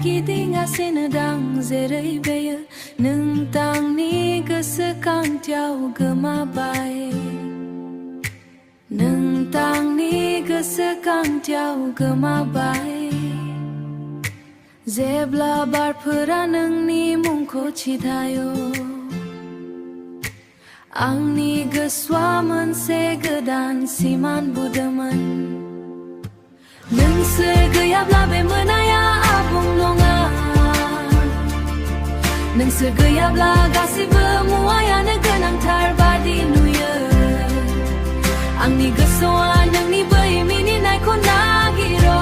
गिदिंगासिनो दं जेरै बेयो नोंथांनि गोसोखांथियाव गोमाबाय नोंथांनि गोसोखांथियाव गोमाबाय जेब्ला बारफोरा नोंनि मुंखौ थिथायो आंनि गोसोआ मोनसे गोदान सिमान बुदोंमोन नोंसोर गैयाब्ला बे मोनाया आबुं नङा नोंसोर गैयाब्ला गासैबो मुवायानो गोनांथार बादि नुयो आंनि गोसोआ नोंनि बै मिनिनायखौ नागिरो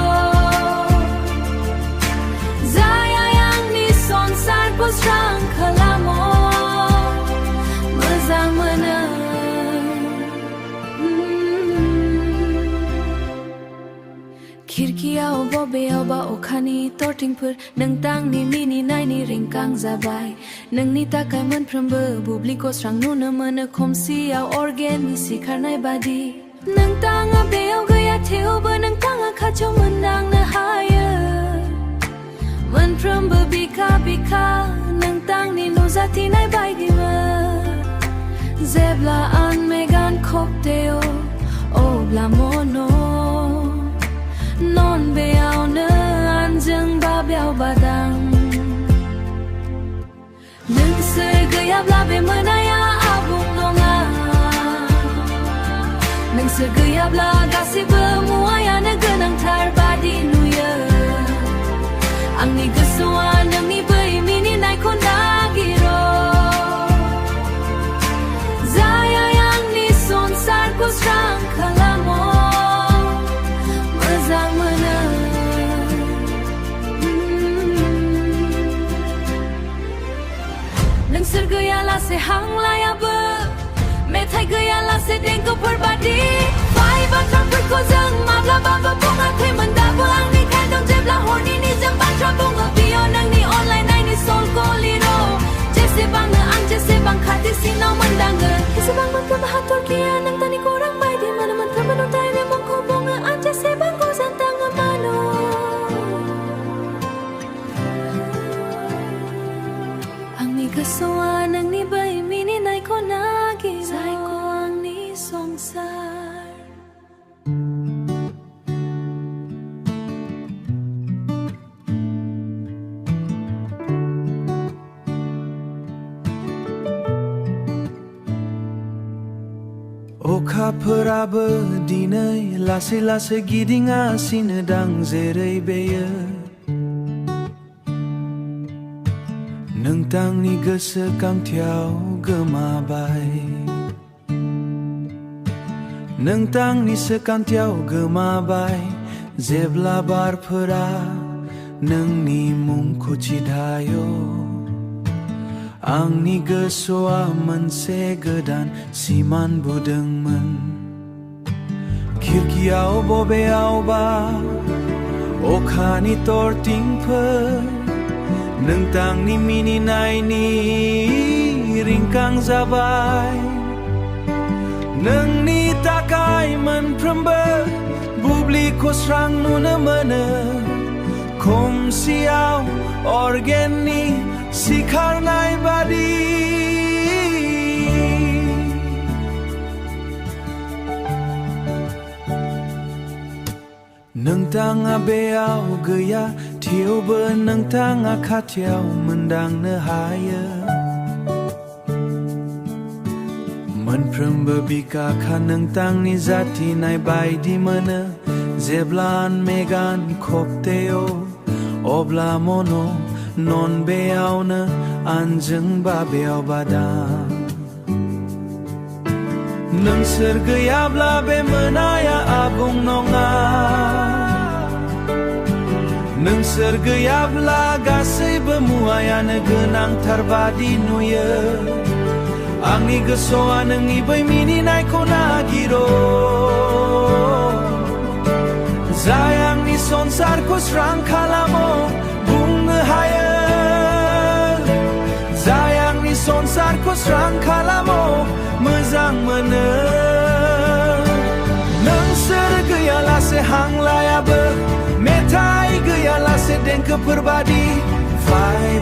जाय आंनि संसारखौ स्रां खालामो मोजां मोनो खिरखियाव बबेयावबा अखानि थरथिंफोर नोंथांनि मिनिनायनि रिंखां जाबाय नोंनि थाखाय मोनफ्रोमबो बुब्लिखौ स्रां नुनो मोनो खोमसियाव अरगेननि सिखारनाय बादि नोंथाङा बेयाव गैया थेवबो नोंथाङा खाथियाव मोनदांनो हायो मोनफ्रोमबो बिखा बिखा नोंथांनि नुजाथिनाय बायदिमोन जेब्ला आं मेगान खोबथेयो अब्ला non बेयावनो आंजों बाब्याव बादां नोंसोर गैयाब्ला बे मोनाया आबुं नङा नोंसोर गैयाब्ला गासैबो मुवायानो गोनांथार बादि नुयो आंनि गोसोआ नोंनि बै मिनिनायखौ नागिरो जाय आंनि संसारखौ स्रां खालामो मोजां मोनो नोंसोर गैयालासे हां लायाबो मेथाइ गैयालासे देंखोफोर बादि बाय बाथ्राफोरखौ जों माब्लाबाबो बुङाखैमोन दाबो आंनि खाय दं जेब्ला हरनि निजोम बाथ्रा बुङो बियो नोंनि अनलायनायनि सलखौ लिरो जेसेबांनो आं जेसेबां खाथिसिनाव मोनदाङो एसेबां मोनफ्रोमबो हाथरखिया नोंथांनि खौरां बायदि मोनो मोनफ्रोमबो नुथायनि मुंखौ बुङो आं जेसेबां गोजान थाङो मानो आंनि गोसोआ नोंनि बै मिनिनायखौ नागिरो जायखौ आंनि संसार अखाफोराबो दिनै लासै लासै गिदिंगासिनो दं जेरै बेयो नोंथांनि गोसोखांथियाव गोमाबाय नोंथांनि गोसोखांथियाव गोमाबाय जेब्ला बारफोरा नोंनि मुंखौ थिथायो आंनि गोसोआ मोनसे गोदान सिमान बुदोंमोन खिरखियाव बबेयावबा अखानि थरथिंफोर नोंथांनि मिनिनायनि रिंखां जाबाय नोंनि थाखाय मोनफ्रोमबो बुब्लिखौ स्रां नुनो मोनो खोमसियाव अरगेननि सिखारनाय बादि नोंथाङा बेयाव गैया थेवबो नोंथाङा खाथियाव मोनदांनो हायो मोनफ्रोमबो बिखाखा नोंथांनि जाथिनाय बायदि मोनो जेब्ला मेगान खोबथेयो अब्ला non बेयावनो आंजों बाब्याव बादां नोंसोर गैयाब्ला बे मोनाया आबुं नङा नोंसोर गैयाब्ला गासैबो मुवायानो गोनांथार बादि नुयो आंनि गोसोआ नोंनि बै मिनिनायखौ नागिरो जाय आंनि संसारखौ स्रां खालामो बुंनो हायो जाय आंनि संसारखौ स्रां खालामो मोजां मोनो नोंसोर गैयालासे हां लायाबो मेथाइ गैयालासे देंखोफोर बादि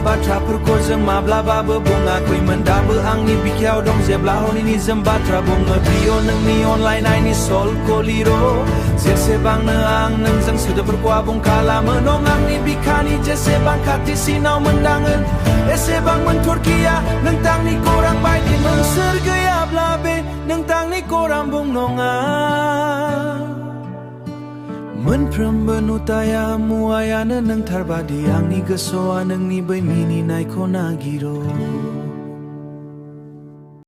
बाथ्राफोरखौ जों माब्लाबाबो बुङाखैमोन दाबो आंनि बिखायाव दं जेब्ला हरनि जों बाथ्रा बुङो बियो नोंनि अनलायनायनि सलखौ लिरो जेसेबांनो आं नोंजों सोदोबफोरखौ आबुं खालामो नों आंनि बिखानि जेसेबां खाथिसिनाव मोनदाङो एसेबां मोनथरखिया नोंथांनि खौरां बायदि नोंसोर गैयाब्ला बे नोंथांनि खौरां बुं नङा मोनफ्रोमबो नुथाया मुवायानो नोंथारबादि आंनि गोसोआ नोंनि बै मिनिनायखौ नागिरो